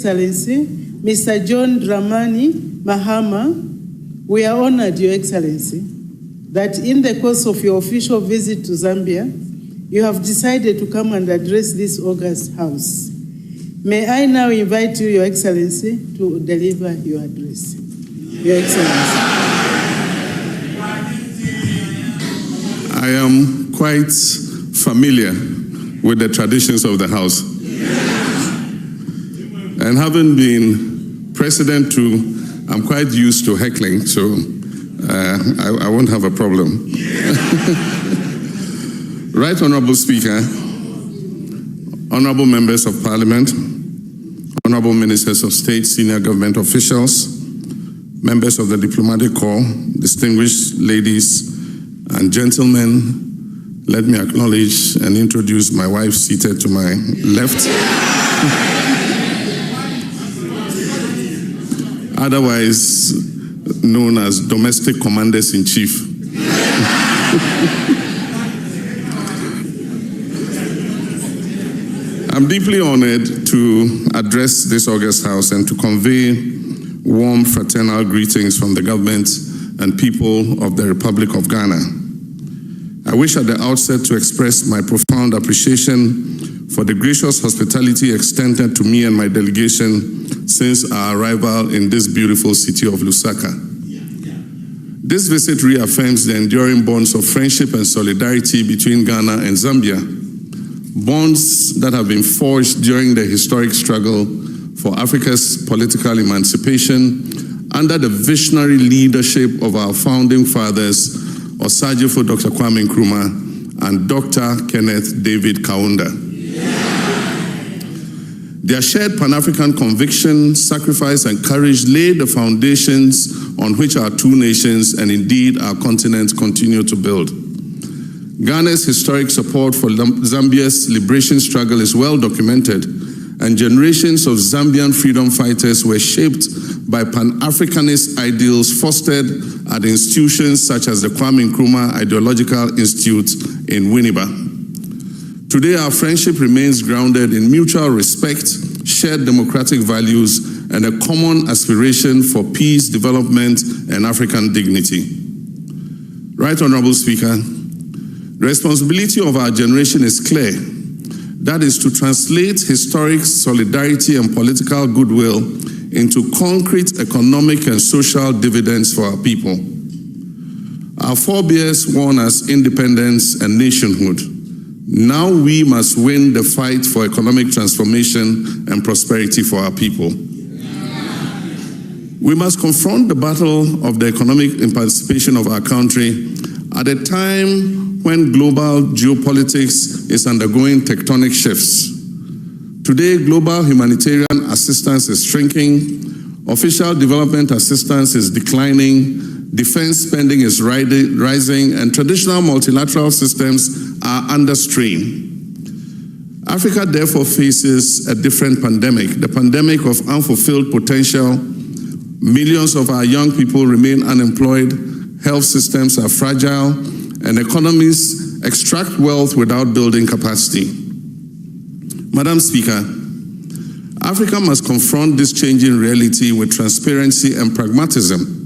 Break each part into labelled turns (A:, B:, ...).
A: Excellency, Mr. John Dramani Mahama, we are honored, Your Excellency, that in the course of your official visit to Zambia, you have decided to come and address this august House. May I now invite you, Your Excellency, to deliver your address. Your Excellency.
B: I am quite familiar with the traditions of the House. And having been president too, I'm quite used to heckling, so I won't have a problem. Right Honorable Speaker, honorable members of Parliament, honorable ministers of state, senior government officials, members of the diplomatic corps, distinguished ladies and gentlemen, let me acknowledge and introduce my wife seated to my left. Otherwise known as domestic commanders-in-chief. I'm deeply honored to address this august House and to convey warm fraternal greetings from the government and people of the Republic of Ghana. I wish at the outset to express my profound appreciation for the gracious hospitality extended to me and my delegation since our arrival in this beautiful city of Lusaka. This visit reaffirms the enduring bonds of friendship and solidarity between Ghana and Zambia, bonds that have been forged during the historic struggle for Africa's political emancipation under the visionary leadership of our founding fathers, Osagyefo Dr. Kwame Nkrumah and Dr. Kenneth David Kaunda. Their shared Pan-African conviction, sacrifice, and courage laid the foundations on which our two nations and indeed our continent continue to build. Ghana's historic support for Zambia's liberation struggle is well documented, and generations of Zambian freedom fighters were shaped by Pan-Africanist ideals fostered at institutions such as the Kwame Nkrumah Ideological Institute in Winneba. Today, our friendship remains grounded in mutual respect, shared democratic values, and a common aspiration for peace, development, and African dignity. Right Honorable Speaker, the responsibility of our generation is clear. That is to translate historic solidarity and political goodwill into concrete economic and social dividends for our people. Our forebears won us independence and nationhood. Now we must win the fight for economic transformation and prosperity for our people. We must confront the battle of the economic emancipation of our country at a time when global geopolitics is undergoing tectonic shifts. Today, global humanitarian assistance is shrinking, official development assistance is declining, defense spending is rising, and traditional multilateral systems are under strain. Africa therefore faces a different pandemic, the pandemic of unfulfilled potential. Millions of our young people remain unemployed, health systems are fragile, and economies extract wealth without building capacity. Madam Speaker, Africa must confront this changing reality with transparency and pragmatism.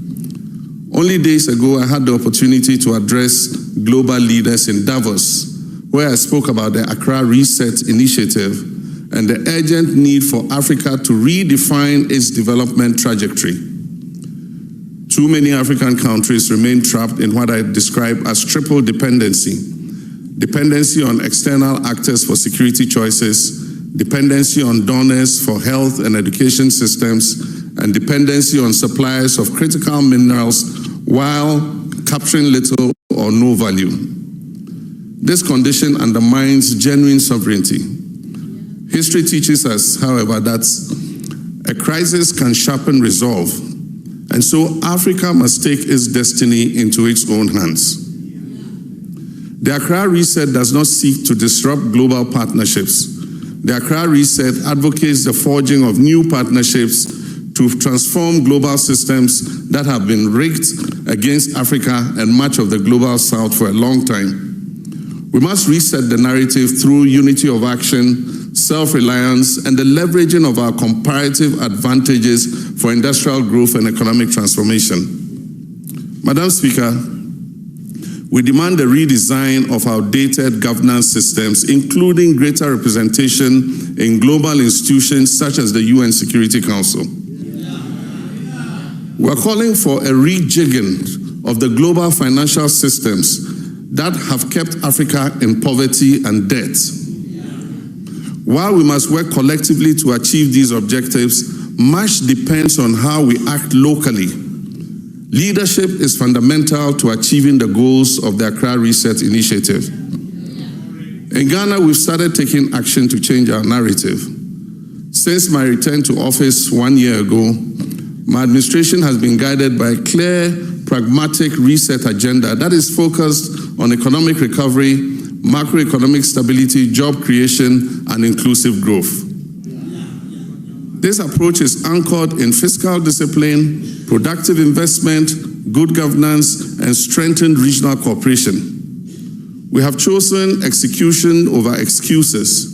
B: Only days ago, I had the opportunity to address global leaders in Davos, where I spoke about the Accra Reset Initiative and the urgent need for Africa to redefine its development trajectory. Too many African countries remain trapped in what I describe as triple dependency. Dependency on external actors for security choices, dependency on donors for health and education systems, and dependency on suppliers of critical minerals while capturing little or no value. This condition undermines genuine sovereignty. History teaches us, however, that a crisis can sharpen resolve, and so Africa must take its destiny into its own hands. The Accra Reset does not seek to disrupt global partnerships. The Accra Reset advocates the forging of new partnerships to transform global systems that have been rigged against Africa and much of the global South for a long time. We must reset the narrative through unity of action, self-reliance, and the leveraging of our comparative advantages for industrial growth and economic transformation. Madam Speaker, we demand a redesign of outdated governance systems, including greater representation in global institutions such as the UN Security Council. We are calling for a rejigging of the global financial systems that have kept Africa in poverty and debt. While we must work collectively to achieve these objectives, much depends on how we act locally. Leadership is fundamental to achieving the goals of the Accra Reset Initiative. In Ghana, we've started taking action to change our narrative. Since my return to office 1 year ago, my administration has been guided by a clear, pragmatic reset agenda that is focused on economic recovery, macroeconomic stability, job creation, and inclusive growth. This approach is anchored in fiscal discipline, productive investment, good governance, and strengthened regional cooperation. We have chosen execution over excuses.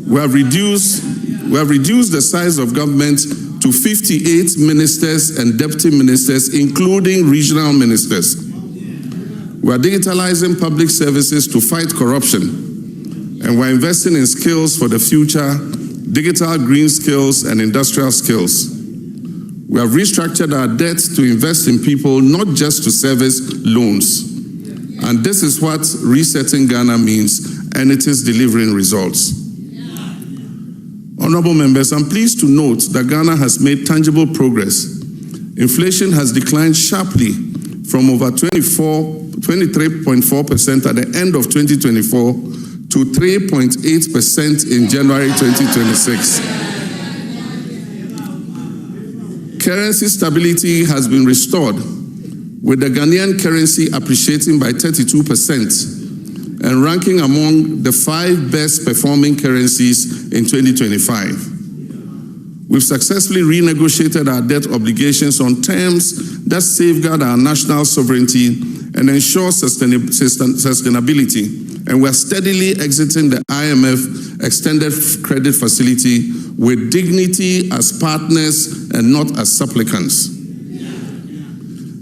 B: We have reduced the size of government to 58 ministers and deputy ministers, including regional ministers. We are digitalizing public services to fight corruption, and we're investing in skills for the future, digital green skills and industrial skills. We have restructured our debt to invest in people, not just to service loans. And this is what resetting Ghana means, and it is delivering results. Honorable members, I'm pleased to note that Ghana has made tangible progress. Inflation has declined sharply from over 23.4% at the end of 2024 to 3.8% in January 2026. Currency stability has been restored, with the Ghanaian currency appreciating by 32% and ranking among the 5 best performing currencies in 2025. We've successfully renegotiated our debt obligations on terms that safeguard our national sovereignty and ensure sustainability, and we're steadily exiting the IMF extended credit facility with dignity as partners and not as supplicants.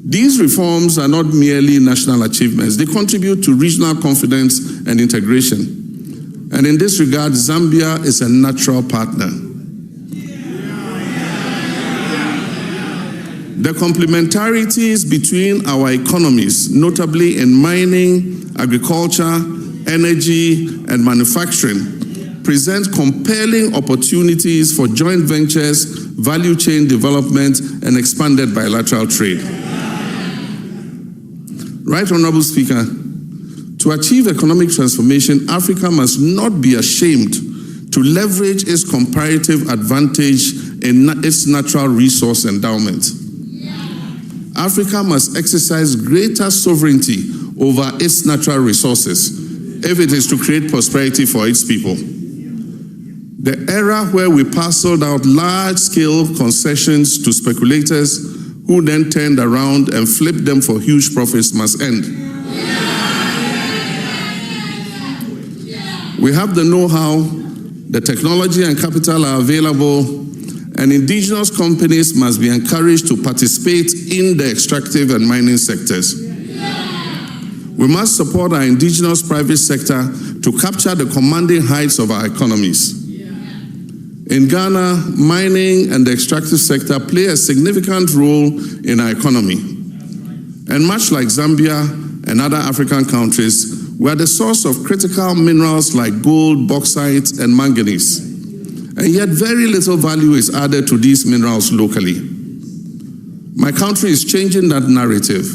B: These reforms are not merely national achievements. They contribute to regional confidence and integration. And in this regard, Zambia is a natural partner. The complementarities between our economies, notably in mining, agriculture, energy, and manufacturing, present compelling opportunities for joint ventures, value chain development, and expanded bilateral trade. Right, Honorable Speaker, to achieve economic transformation, Africa must not be ashamed to leverage its comparative advantage in its natural resource endowment. Africa must exercise greater sovereignty over its natural resources if it is to create prosperity for its people. The era where we parceled out large-scale concessions to speculators who then turned around and flipped them for huge profits must end. We have the know-how, the technology and capital are available, and indigenous companies must be encouraged to participate in the extractive and mining sectors. We must support our indigenous private sector to capture the commanding heights of our economies. In Ghana, mining and the extractive sector play a significant role in our economy. And much like Zambia and other African countries, we are the source of critical minerals like gold, bauxite, and manganese. And yet very little value is added to these minerals locally. My country is changing that narrative.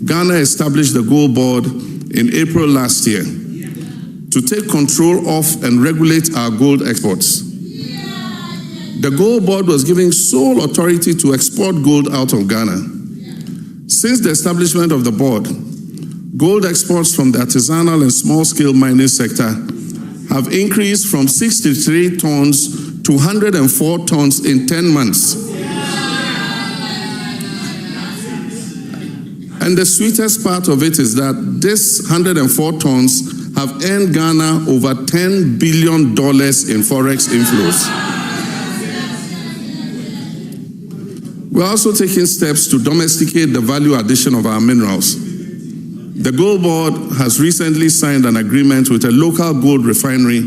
B: Ghana established the Gold Board in April last year to take control of and regulate our gold exports. The Gold Board was given sole authority to export gold out of Ghana. Since the establishment of the board, gold exports from the artisanal and small-scale mining sector have increased from 63 tons to 104 tons in 10 months. And the sweetest part of it is that this 104 tons have earned Ghana over $10 billion in forex inflows. We're also taking steps to domesticate the value addition of our minerals. The Gold Board has recently signed an agreement with a local gold refinery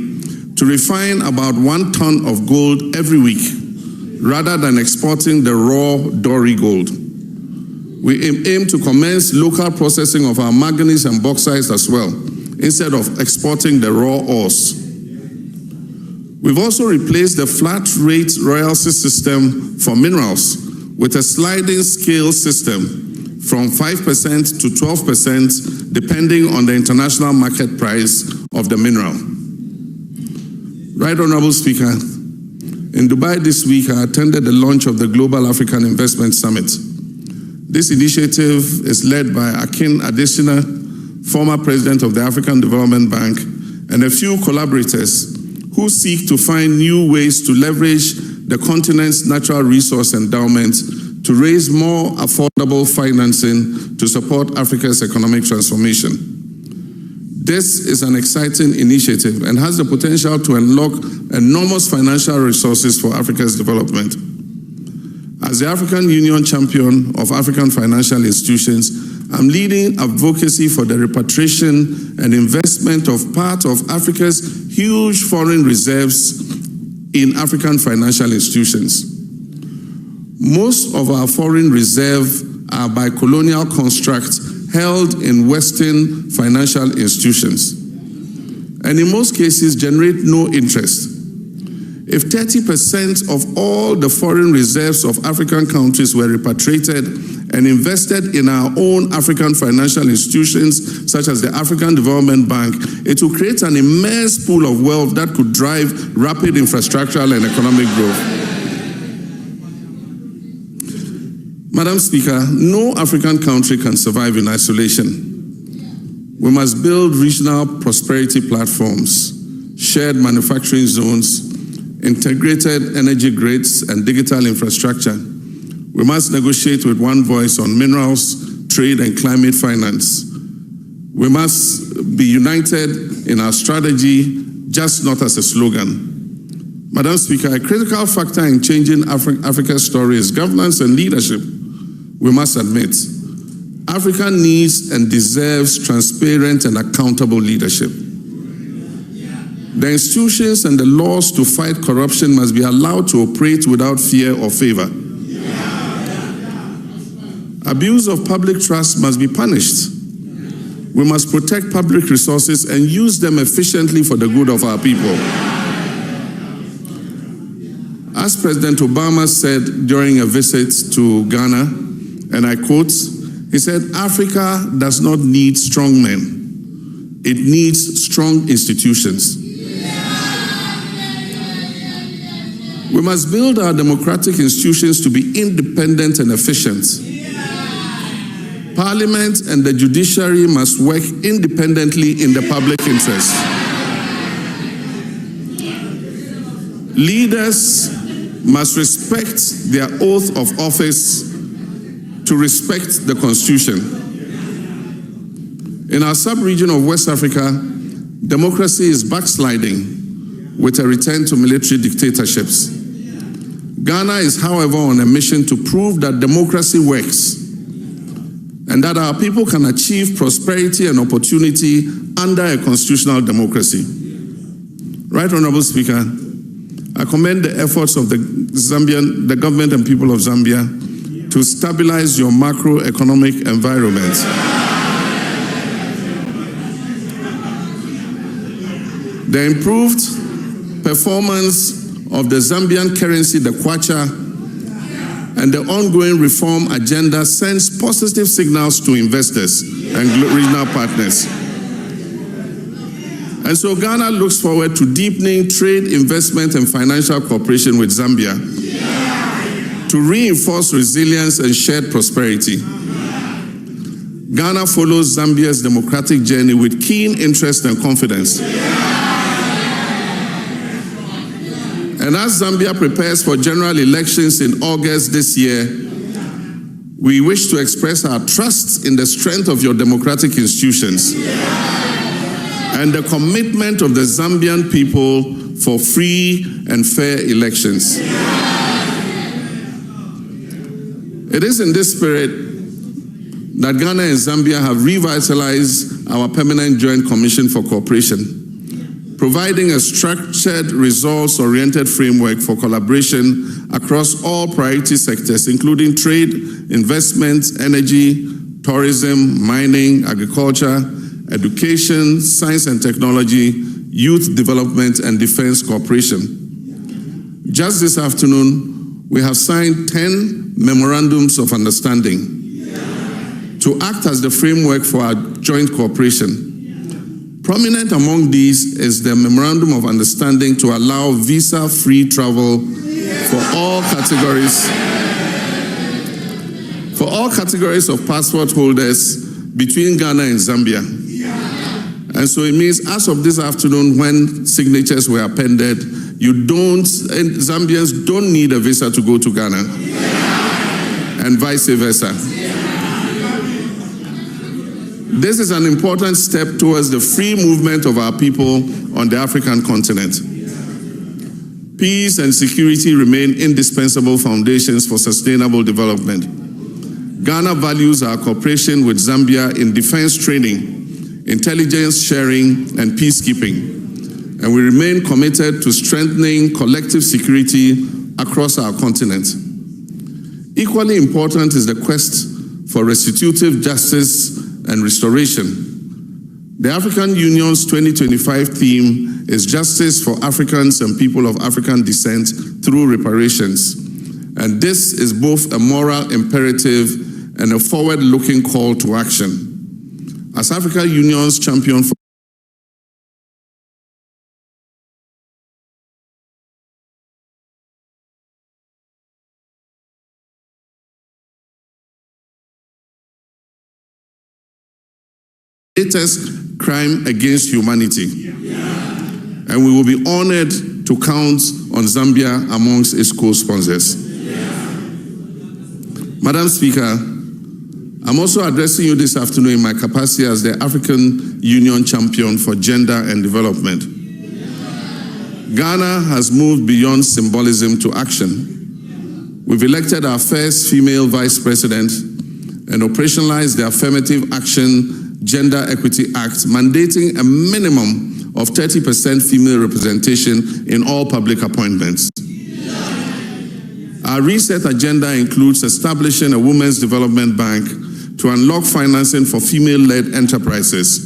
B: to refine about 1 ton of gold every week, rather than exporting the raw Dory gold. We aim to commence local processing of our manganese and bauxite as well, instead of exporting the raw ores. We've also replaced the flat rate royalty system for minerals with a sliding scale system from 5% to 12%, depending on the international market price of the mineral. Right Honorable Speaker, in Dubai this week, I attended the launch of the Global African Investment Summit. This initiative is led by Akin Adesina, former president of the African Development Bank, and a few collaborators who seek to find new ways to leverage the continent's natural resource endowment to raise more affordable financing to support Africa's economic transformation. This is an exciting initiative and has the potential to unlock enormous financial resources for Africa's development. As the African Union champion of African financial institutions, I'm leading advocacy for the repatriation and investment of part of Africa's huge foreign reserves in African financial institutions. Most of our foreign reserves are by colonial construct held in Western financial institutions, and in most cases generate no interest. If 30% of all the foreign reserves of African countries were repatriated and invested in our own African financial institutions, such as the African Development Bank, it will create an immense pool of wealth that could drive rapid infrastructural and economic growth. Madam Speaker, no African country can survive in isolation. We must build regional prosperity platforms, shared manufacturing zones, integrated energy grids, and digital infrastructure. We must negotiate with one voice on minerals, trade, and climate finance. We must be united in our strategy, just not as a slogan. Madam Speaker, a critical factor in changing Africa's story is governance and leadership. We must admit, Africa needs and deserves transparent and accountable leadership. The institutions and the laws to fight corruption must be allowed to operate without fear or favor. Abuse of public trust must be punished. We must protect public resources and use them efficiently for the good of our people. As President Obama said during a visit to Ghana, and I quote, he said, "Africa does not need strong men. It needs strong institutions." We must build our democratic institutions to be independent and efficient. Parliament and the judiciary must work independently in the public interest. Leaders must respect their oath of office to respect the Constitution. In our sub-region of West Africa, democracy is backsliding with a return to military dictatorships. Ghana is, however, on a mission to prove that democracy works and that our people can achieve prosperity and opportunity under a constitutional democracy. Right Honorable Speaker, I commend the efforts of the government and people of Zambia to stabilize your macroeconomic environment. The improved performance of the Zambian currency, the kwacha, and the ongoing reform agenda sends positive signals to investors and regional partners. And so Ghana looks forward to deepening trade, investment, and financial cooperation with Zambia to reinforce resilience and shared prosperity. Ghana follows Zambia's democratic journey with keen interest and confidence. And as Zambia prepares for general elections in August this year, we wish to express our trust in the strength of your democratic institutions. and the commitment of the Zambian people for free and fair elections. It is in this spirit that Ghana and Zambia have revitalized our Permanent Joint Commission for Cooperation, providing a structured, results-oriented framework for collaboration across all priority sectors, including trade, investment, energy, tourism, mining, agriculture, education, science and technology, youth development, and defense cooperation. Just this afternoon, we have signed 10 memorandums of understanding to act as the framework for our joint cooperation. Prominent among these is the Memorandum of Understanding to allow visa-free travel for all categories of passport holders between Ghana and Zambia. And so it means as of this afternoon, when signatures were appended, Zambians don't need a visa to go to Ghana, and vice versa. This is an important step towards the free movement of our people on the African continent. Peace and security remain indispensable foundations for sustainable development. Ghana values our cooperation with Zambia in defense training, intelligence sharing, and peacekeeping, and we remain committed to strengthening collective security across our continent. Equally important is the quest for restitutive justice and restoration. The African Union's 2025 theme is Justice for Africans and People of African Descent through Reparations. And this is both a moral imperative and a forward-looking call to action. As African Union's champion for latest crime against humanity. And we will be honored to count on Zambia amongst its co-sponsors. Madam Speaker, I'm also addressing you this afternoon in my capacity as the African Union champion for gender and development. Ghana has moved beyond symbolism to action. We've elected our first female vice president and operationalized the Affirmative Action Gender Equity Act, mandating a minimum of 30% female representation in all public appointments. Our reset agenda includes establishing a women's development bank to unlock financing for female-led enterprises.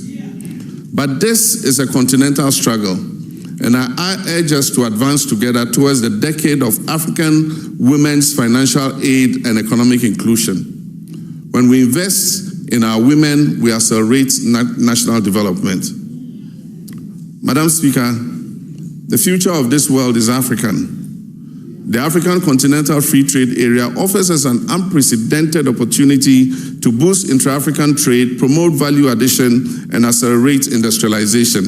B: But this is a continental struggle, and I urge us to advance together towards the decade of African women's financial aid and economic inclusion. When we invest in our women, we accelerate national development. Madam Speaker, the future of this world is African. The African Continental Free Trade Area offers us an unprecedented opportunity to boost intra-African trade, promote value addition, and accelerate industrialization.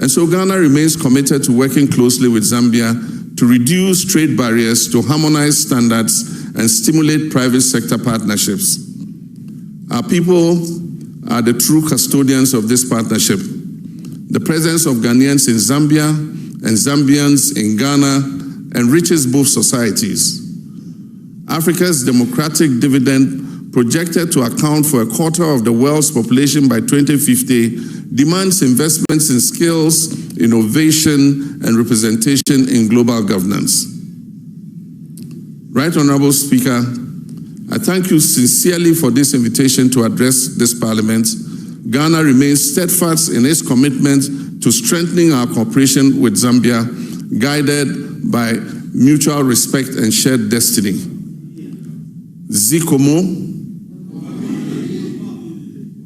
B: And so Ghana remains committed to working closely with Zambia to reduce trade barriers, to harmonize standards, and stimulate private sector partnerships. Our people are the true custodians of this partnership. The presence of Ghanaians in Zambia and Zambians in Ghana enriches both societies. Africa's democratic dividend, projected to account for 1/4 of the world's population by 2050, demands investments in skills, innovation, and representation in global governance. Right Honorable Speaker, I thank you sincerely for this invitation to address this Parliament. Ghana remains steadfast in its commitment to strengthening our cooperation with Zambia, guided by mutual respect and shared destiny. Zikomo.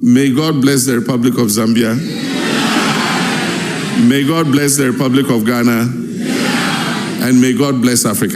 B: May God bless the Republic of Zambia. May God bless the Republic of Ghana. And may God bless Africa.